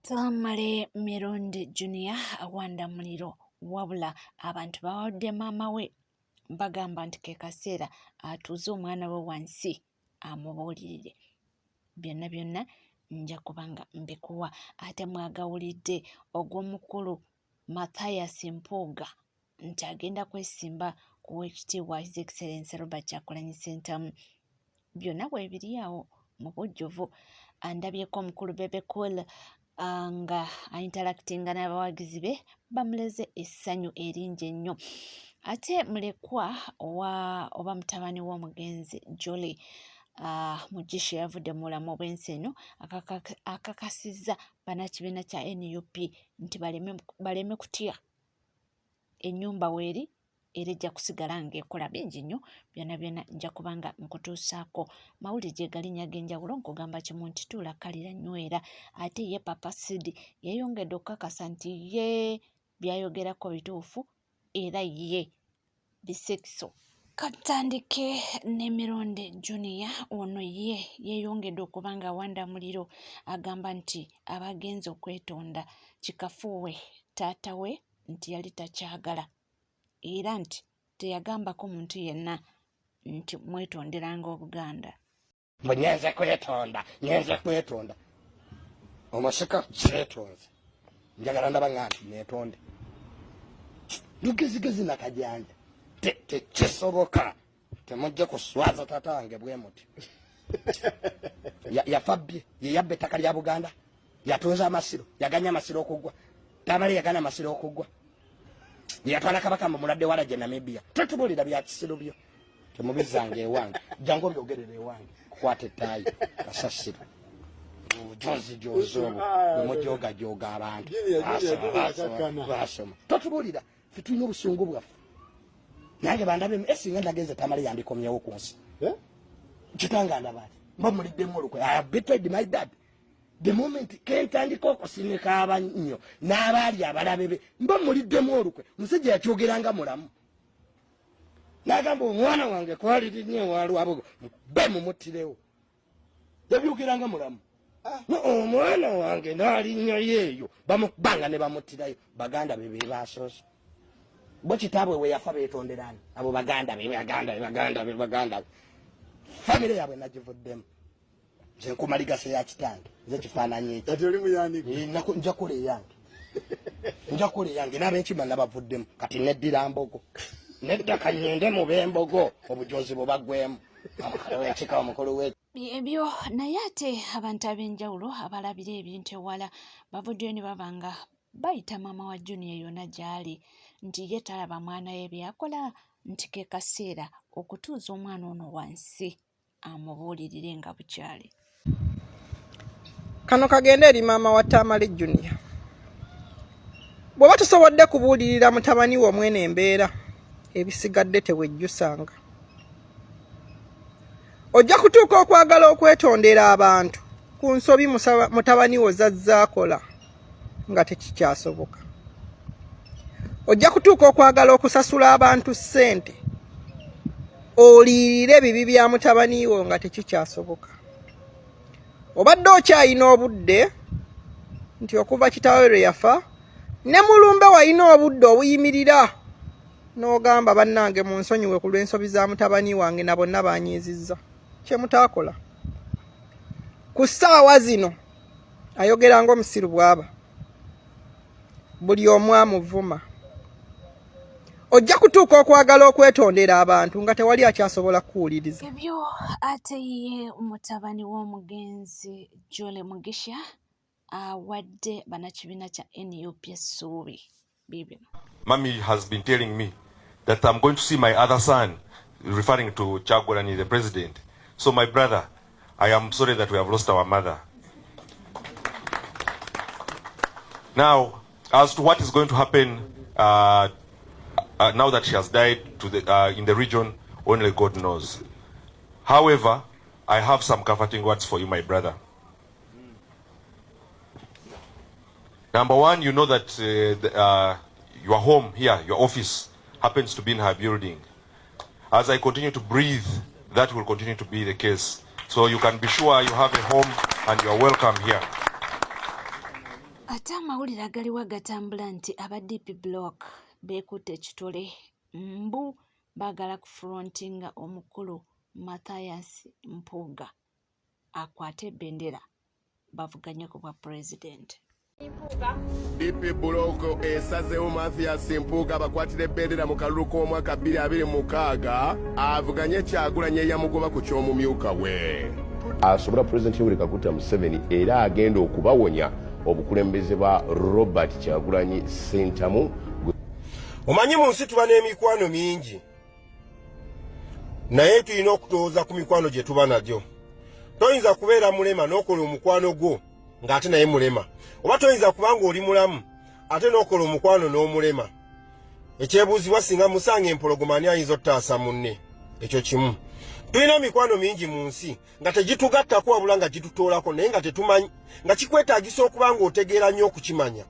Tamale Mirundi Junior awanda muliro wabula abantu bawadde maama we bagamba nti ke kaseera atuuze omwana we wansi amubuulirire byonna byonna nja kubanga mbikuwa ate mwagawulidde ogw'omukulu Mathias Mpuuga nti agenda kwesimba ku Weekitiibwa His Excellency Robert Kyagulanyi Ssentamu byonna bwe biri awo mu bujjuvu. Andabyeko omukulu Bebe Cool nga interactinga n'abawagizi be bamuleze essanyu eringi ennyo. Ate mulekwa oba mutabani w'omugenzi Jolly Mugisha yavudde mu bulamu obw'ensi eno akakasizza bannakibiina kya NUP nti baleme kutya ennyumba weeri era ejja kusigala ng'ekola bingi nnyo. Byonna byonna nja kubanga nkutuusaako mawulire gye galinnya ag'enjawulo nkugamba kimu nti tuula kalira nywera. Ate ye Papa Sidi yeeyongedde okukakasa nti ye byayogerako bituufu era ye bisekiso. Katandike ne Mirundi Junior ono ye yeeyongedde okuba nga awanda muliro agamba nti abagenze okwetonda kikafuuwe taata we nti yali takyagala era nti teyagambako muntu yenna nti mwetonderanga Obuganda. Mwe nyenze kwetonda omusika kyetonze njagala ndaba nga nti neetonde lugezigezi nakajanja tekisoboka temujja kuswaza taata wange bwe muti yafabbye yeyabba ettaka lya Buganda yatunza amasiro yaganya amasiro okuggwa Tamale yagana amasiro okuggwa yatwala Kabaka mu muladde wala gye Namibia tetubulira bya kisiro byo temubizange ewange jangu byogerere ewange kwata ettaayi kasasiro ujozi jozobo umujoga abantu basoma tetubulira fitulina obusungu bwaffe nange bandabe esinga ndageze Tamale yandikomyewo ku nsi kitanga ndabali mba muliddemu olukwe I have betrayed my dad. The moment kentandika okusinika abannyo n'abaali abalabe be mba muliddemu olukwe musajja yakyogeranga mulamu n'agamba omwana wange kwalirinye walwabugo be mumuttirewo yabyogeranga mulamu omwana wange n'alinnyo yeeyo bamukubanga ne bamuttirayo baganda be bebasoose bo kitaabwe we yafa beetonderani abo baganda be famire yaabwe nagivuddemu nze nkumaligase ya kitange nze kifaananyi ekyo kati oli muyandiku njakula eyange n'abenkima nabavuddemu kati neddira mbogo nedda kanyende mu b'embogo obujozi bwe bagwemu ekika omukulu we ebyo naye ate abantu ab'enjawulo abalabira ebintu ewala bavuddeyo ne babanga bayita maama wa Junior yonna gy'ali nti ye talaba mwana we byakola nti ke kaseera okutuuza omwana ono wansi amubuulirire nga bukyali. Kano kagenda eri maama wa Tamale Junior. Bw'oba tusobodde kubuulirira mutabani wo mwene embeera ebisigadde tewejjusanga ojja kutuuka okwagala okwetondera abantu ku nsobi mutabani wo zazzaakola nga tekikyasoboka. Ojja kutuuka okwagala okusasula abantu ssente oliyirire ebibi bya mutabani wo nga tekikyasoboka. Obadde okyayina obudde nti okuva kitaawe lwe yafa ne mulumbe walina obudde obuyimirira n'ogamba bannange munsonyiwe ku lw'ensobi za mutabani wange na bonna banyiizizza kye mutaakola. Ku ssaawa zino ayogera ng'omusiru bw'aba buli omu amuvuma. Ojja kutuuka okwagala okwetondera abantu nga tewali akyasobola kuwuliriza. Ebyo ate ye mutabani w'omugenzi Jolly Mugisha awadde bannakibiina kya NUP essuubi bibino. Mommy has been telling me that I'm going to see my other son, referring to Kyagulanyi, the president. So my brother, I am sorry that we have lost our mother. Now, as to what is going to happen now that she has died in the region, only God knows. However, I have some comforting words for you, my brother. Number one, you know that your home here, your office, happens to be in her building. As I continue to breathe, that will continue to be the case. So you can be sure you have a home and you are welcome here. Ate amawulire agaliwo gatambula nti aba DP Block beekutte ekitole mbu baagala kufrontinga omukulu Mathias Mpuuga akwate ebendera bavuganye ku bwa president. DP Block esazeewo Mathias Mpuuga bakwatira ebendera mu kalulu k'omwaka 2026 avuganye Kyagulanyi eyamugoba ku ky'omumyuka we. Asobola President Yoweri Kaguta Museveni era agenda okubawonya obukulembeze ba Robert Kyagulanyi Ssentamu. Omanyi mu nsi tuba n'emikwano mingi, naye tulina okutooza ku mikwano gye tuba nagyo. Toyinza kubeera mulema n'okola omukwano gwo ng'ate naye mulema, oba toyinza kubanga oli mulamu ate n'okola omukwano n'omulema. Ekyebuuzibwa singa musanga empologoma ani ayinza ottaasa munne. Ekyo kimu. Tulina mikwano mingi mu nsi nga tegitugattako wabula nga gitutoolako naye nga tetumanyi, nga kikwetaagisa okuba ng'otegeera nnyo okukimanya.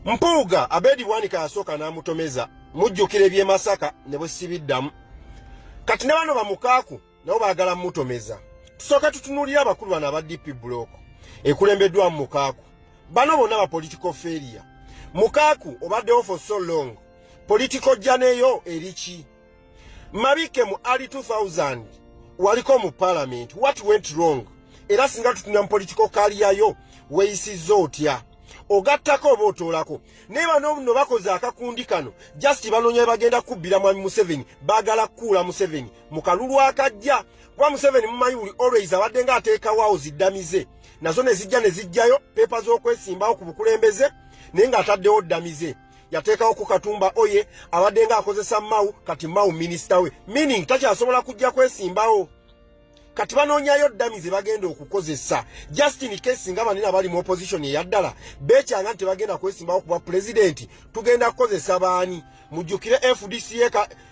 Mpuuga Abedi Bwanika yasooka n'amutomeza, mujjukira eby'e Masaka ne bwe sibiddamu. Kati ne bano bamukaaku nabo baagala mutomeza. Tusooka tutunuulira abakulu bano aba DP Block ekulembeddwa mu Mukaaku. Bano bonna ba political failure. Mukaaku obaddewo for so long. Political janeyo eriki. Mabike mu early 2000 waliko mu parliament. What went wrong? Era singa tutuna political career yo weeyisizza otya. Ogattako oba otoolako. Ne bano nno bakoze akakundi kano just banoonya bagenda kubbira mwami Museveni, baagala kuula Museveni mu kalulu akajja. Kwa Museveni mumanyi buli always abadde ng'ateekawo ziddamize. Nazo ne zijja ne zijjayo pepa z'okwesimbawo ku bukulembeze naye ng'ataddewo ddamize. Yateekawo ku Katumba Oye abadde ng'akozesa Mau, kati Mau minisita we. Meaning takyasobola kujja kwesimbawo. Kati banoonyayo ddamize bagenda okukozesa. Just in case nga banene abali mu opposition eyaddala beekyanga nti bagenda kwesimbawo kuba president, tugenda kukozesa baani. Mujjukire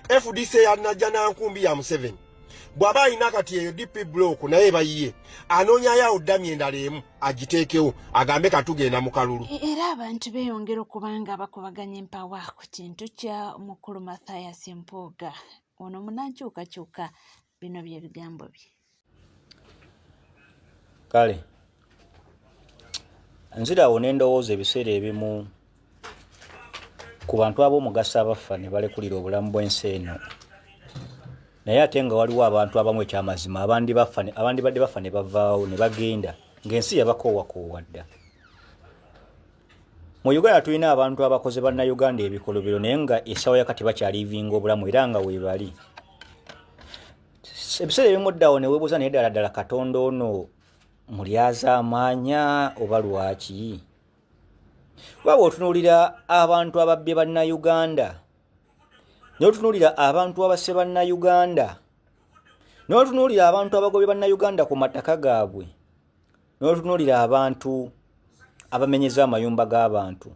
FDC yanajja na nkumbi ya Museveni. Bw'aba alina kati eyo DP Block naye bayiye anoonyayo ddami endala emu agiteekewo agambe katugenda mu kalulu. Era abantu beeyongera okubanga bakubaganya empawa ku kintu kya mukulu Mathias Mpuuga. Ono munankyukakyuka bino bye bigambo bye. Kale nzirawo n'endowooza ebiseera ebimu ku bantu ab'omugaso abafa ne balekulira obulamu bw'ensi eno. Naye ate nga waliwo abantu abamu ekyamazima abandi badde bafa ne bavaawo ne bagenda ng'ensi yabakoowakowa dda. Mu Uganda tulina abantu abakoze bannayuganda ebikolobero naye nga essawa yakati bakyalivinga obulamu era nga weebali. Ebiseera ebimu ddawo ne weebuuza naye ddala ddala Katonda ono mulyaza amaanya oba lwaki? Bwaba otunuulira abantu ababbye bannayuganda, n'otunuulira abantu abasse bannayuganda, n'otunuulira abantu abagobye bannayuganda ku mataka gaabwe, n'otunuulira abantu abamenyeza amayumba g'abantu.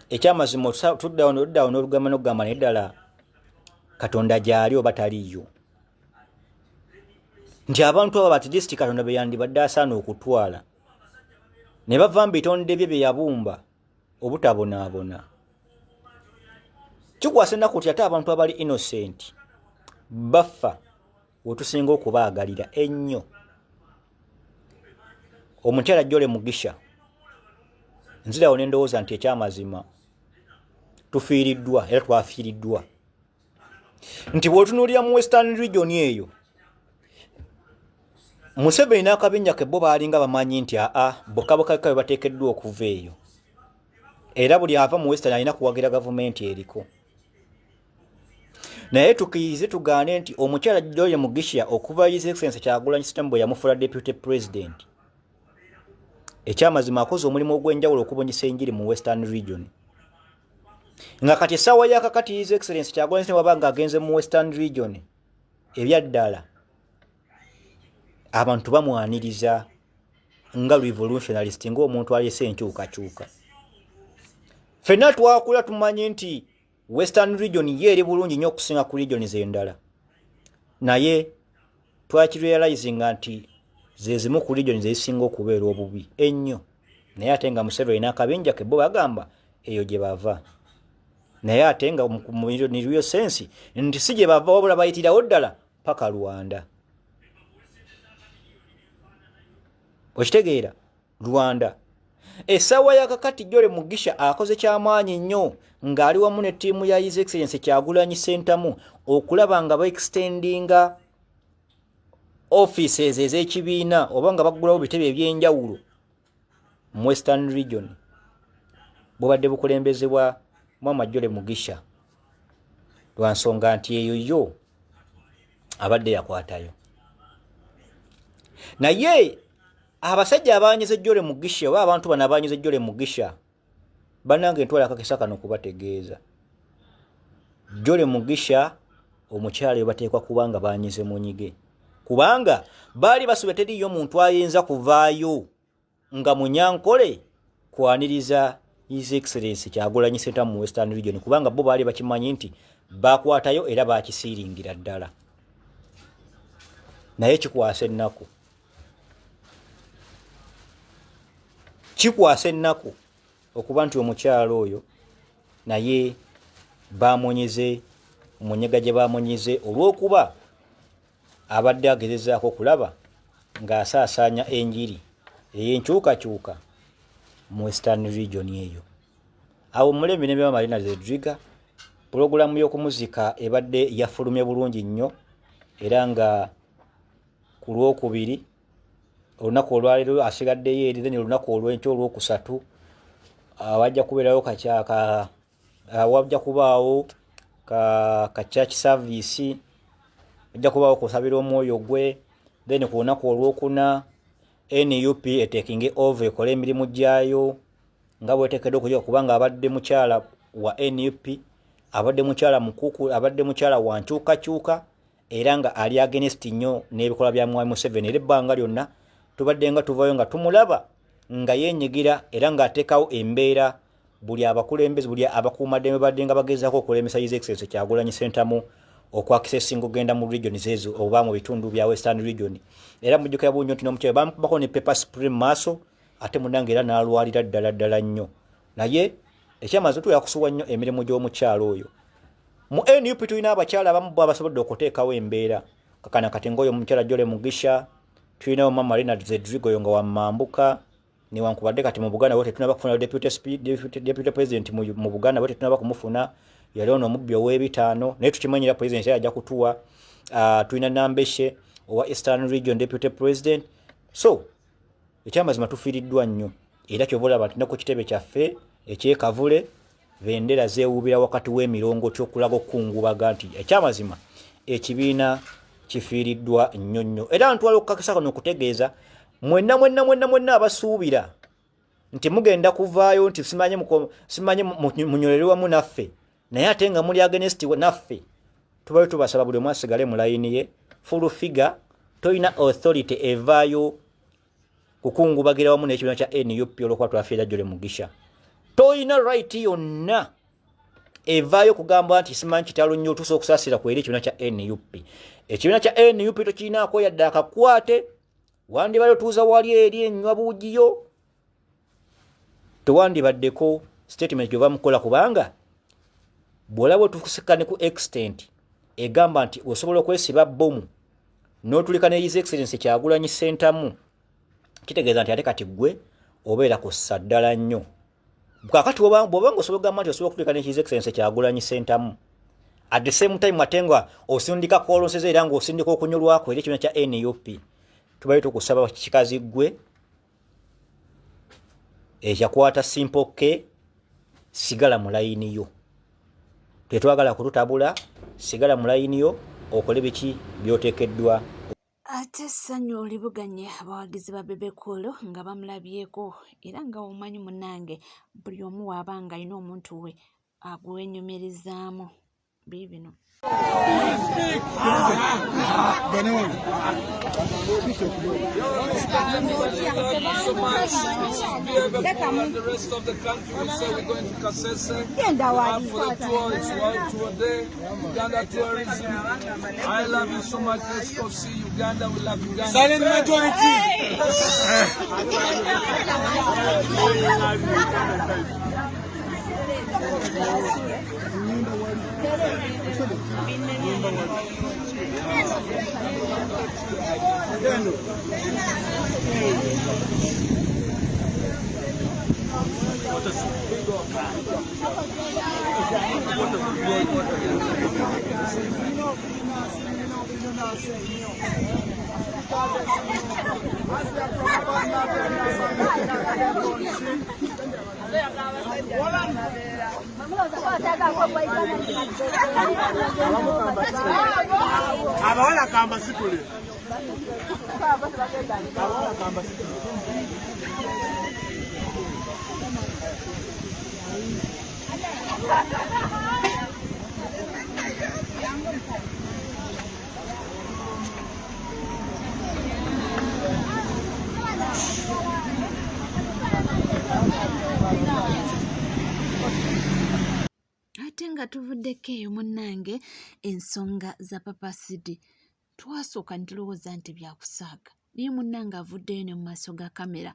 Ekyamazima tuddawo n'olugamba naye ddala Katonda gy'ali oba taliyo. Nti abantu abo bati disiti Katonda be yandibadde asaana okutwala ne bava mu bitonde bye bye yabumba obutabonaabona. Kikwasa ennaku nti ate abantu abali innocent bafa wetusinga okubaagalira ennyo. Omukyala Jole Mugisha nzirawo n'endowooza nti ekyamazima tufiiriddwa era twafiiriddwa. Nti bw'otunuulira mu Western Region eyo Museveni n'akabinja ke bo baalinga bamanyi nti bokabokaka bateekeddwa okuva eyo. Era buli ava mu Western alina kuwagira gavumenti eriko. Naye tukirize tugaane nti omukyala Jole Mugisha okuva His Excellency Kyagulanyi Ssentamu bwe yamufuula Deputy President, ekyamazima akoze omulimu ogw'enjawulo okubunyisa enjiri mu Western Region. Nga kati essaawa yakakati His Excellency Kyagulanyi Ssentamu waba ng'agenze mu Western Region ebyaddala abantu bamwaniriza nga revolutionalist ng'omuntu alese enkyukakyuka. Ffenna twakula tumanye nti Western Region ye eri bulungi nnyo okusinga ku regions endala. Naye twakirealizinga nti ze zimu ku regions ezisinga okubeera obubi ennyo. Naye ate nga Museveni n'akabinja ke bo bagamba eyo gye bava. Naye ate nga mu real sense nti si gye bava wabula bayitirawo ddala paka Rwanda. Okitegeera Rwanda. Essaawa ya kakati Jole Mugisha akoze kyamaanyi nnyo ng'ali wamu ne ttiimu ya His Excellency Kyagulanyi Ssentamu okulaba nga ba-extendinga offices ez'ekibiina oba nga baggulawo bitebe eby'enjawulo mu Western Region. Bubadde bukulembezebwa Mama Jole Mugisha lwa nsonga nti eyo yo abadde yakwatayo. Naye abasajja abanyize Jole Mugisha oba abantu bano abanyize Jole Mugisha bannange ntwala akakisa kano kubategeeza. Jole Mugisha omukyala bateekwa kubanga banyize munyige, kubanga baali basuubira teriyo muntu ayinza kuvaayo nga Munyankole kwaniriza His Excellency Kyagulanyi Ssentamu mu Western Region, kubanga bo baali bakimanyi nti bakwatayo era bakisiiringira ddala. Naye kikwasa ennaku, kikwasa ennaku okuba nti omukyalo oyo naye bamunyize omunyiga gye bamunyize olw'okuba abadde agezezaako okulaba ng'asaasaanya enjiri ey'enkyukakyuka mu Western Region eyo. Awo Mulembe ne Marina Zedriga pulogulaamu y'okumuzika ebadde yafulumye bulungi nnyo, era nga ku Lwokubiri olunaku olwaleero asigaddeyo eri, then olunaku olw'enkya olwokusatu wajja kubeerayo wajja kubaawo ka church service, wajja kubaawo kusabira omwoyo gwe, then ku lunaku olwokuna NUP etekinge over ekola emirimu gyayo nga bweteekeddwa okugira, kubanga abadde mukyala wa NUP, abadde mukyala mukuku, abadde mukyala wa nkyukakyuka, era nga ali against nnyo n'ebikola bya Mwami Museveni. Era ebbanga lyonna tubadde nga tuvayo nga tumulaba nga yeenyigira era ng'ateekawo embeera buli abakulembeze, buli abakuumaddembe badde nga bagezaako okulemesa His Excellency Kyagulanyi Ssentamu okwakisesinga ogenda mu regions ezo oba mu bitundu bya Western Region. Era mujjukira bunyo nti n'omukyala bamukubako ne pepper spray maaso, ate munange era n'alwalira ddala nnyo. Naye ekyamaze tuyakusuwa nnyo emirimu gy'omukyalo oyo. Mu NUP tulina abakyala abamu basobodde okuteekawo embeera, kakana kati ng'oyo omukyala Jole Mugisha, tulinawo Mama Marina Zedriga oyo nga wamambuka, newankubadde kati mu Buganda bwe tetunaba kufuna deputy president mu Buganda bwe tetunaba kumufuna, yali ono omubbi ow'ebitaano, naye tukimanyira president ajja kutuwa. Tulina Nambeshe owa Eastern Region deputy president. So ekyamazima tufiiriddwa nnyo, era kyova olaba nti ku kitebe kyaffe ekyekavule bendera zeewuubira wakati w'emirongo ky'okulaga okukungubaga nti ekyamazima ekibiina kifiiriddwa nnyo. Era ntwala okukakasa kano okutegeeza mwenna abasuubira nti mugenda kuvaayo nti simanye munyolerwe wamu naffe, naye ate nga muli against naffe, tubayo tubasaba buli omu asigale mu layini ye. Full figure toyina authority evaayo kukungubagira wamu n'ekibiina kya NUP olw'okuba twafiira Jole Mugisha. Toyina right yonna evaayo kugamba nti simanyi kitalo nnyo otuusa okusaasira ku eri ekibiina kya NUP. Ekibiina kya NUP tokirinaako yadde akakwate, wandibadde otuuza wali eri ennywa buugiyo, tewandibaddeko statement gyova mukola, kubanga bw'olaba otuusikane ku extent egamba nti osobola okwesiba bbomu n'otulika ne His Excellency Kyagulanyi Ssentamu, kitegeeza nti ate kati gwe obeera kussa ddala nnyo. Kakati bw'oba nga osobola okugamba nti osobola okutulika ne His Excellency Kyagulanyi Ssentamu, at the same time ate nga osindika kwolonseza era ng'osindika okunyolwako eri ekibiina kya NUP, tubayo tukusaba kikazi gwe ekyakwata Simple K, sigala mu layini yo. Tetwagala kututabula, sigala mu layini yo okole biki byoteekeddwa. Ate essanyu olibuganye abawagizi ba Bebe Cool nga bamulabyeko, era nga omanyi munnange buli omu waaba nga alina omuntu we agwenyumirizaamu bibino. The rest of the country will say we're going to Kasese for the tour. It's one tour day. Uganda tourism. I love you so much. Let's go see Uganda. We love Uganda. Silent majority. Abawala kamba situle. Abawala kamba situle. Ate nga tuvuddeko eyo munnange ensonga za Papa Sidi twasooka ne tulowooza nti byakusaaga naye munnange avuddeyo ne mu maaso ga kamera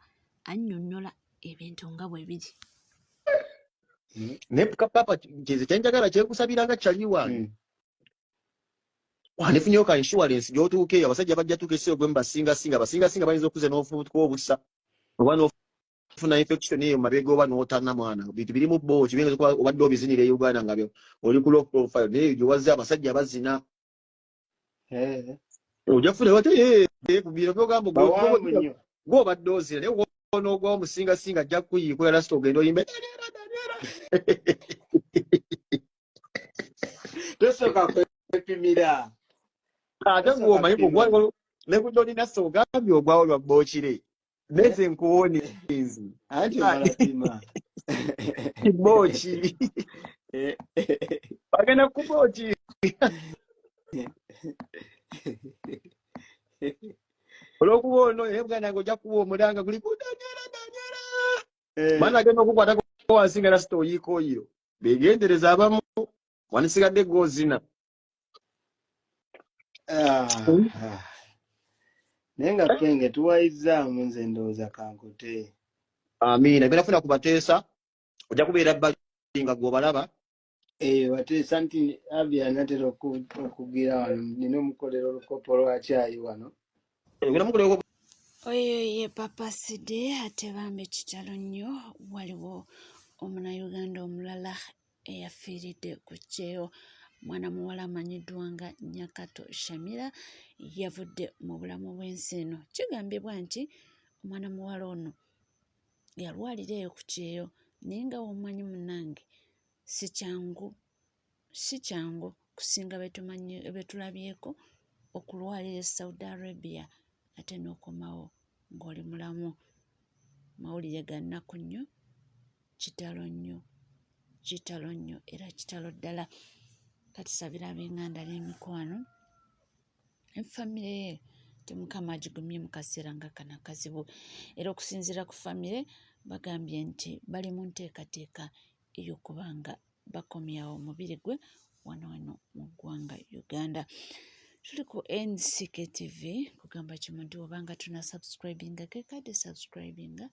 annyonnyola ebintu nga bwe biri. Ne papa kize kyenjagala kyekusabiranga kyali wano wanifunyeyo ka insurance gyotuukeyo abasajja bajja tuukeseo gwe mubasingasinga basingasinga bayinza okuze n'ofuutuka obusa oba n'ofuna infection eyo mabega oba n'otana mwana bintu biri mu bbo kibinza kuba obadde obizinira e Uganda nga byo oli ku low profile naye gyowaze abasajja bazina ojafuna bate kubira byogamba gw'obadde ozina naye n'ogwawo musingasinga ajja kuyiikola lasita ogenda oyimbe tosoka kwepimira ate ng'omanyi kugwawo ne kutolina so ogambye ogwawo lwa bookire neze nkuwonizi anti malapima booki bagenda ku booki olw'okuba ono naye buganda nga ojja kuba omulanga guli kudanyera maana agenda okukwatako wansi nga lasita oyiikooyiro begendereza abamu wanisigadde gozina naye nga kenge tuwayizaamu nze ndowooza kankote amiina benafuna kubateesa ojja kubeera bali nga gwobalaba bateesa nti abya natera okugira wano nina omukolero olukopo lwa caayi wano Oyo ye Papa Sidi ate bambi ekitalo nnyo waliwo omunnayuganda omulala eyafiiridde ku kyeyo mwana muwala amanyiddwa nga Nyakato Shamira yavudde mu bulamu bw'ensi eno. Kigambibwa nti omwana muwala ono yalwalira eyo ku kyeyo naye nga womanyi munnange si kyangu kusinga betulabyeko okulwalira e Saudi Arabia ate n'okomawo ng'oli mulamu. Mawulire ga nnaku nnyo, kitalo nnyo era kitalo ddala. Katusabira ab'enganda n'emikwano efamire ye Mukama agigumye mu kaseera nga kano akazibu era okusinziira ku famire bagambye nti bali mu nteekateeka ey'okuba nga bakomyawo omubiri gwe wano mu ggwanga Uganda. Tuli ku NCK TV kugamba kimuntu obanga tuna subscribinga kekade subscribinga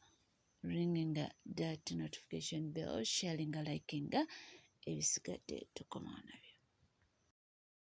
ringinga that notification bell sharinga likinga ebisigadde tukomawo nabyo.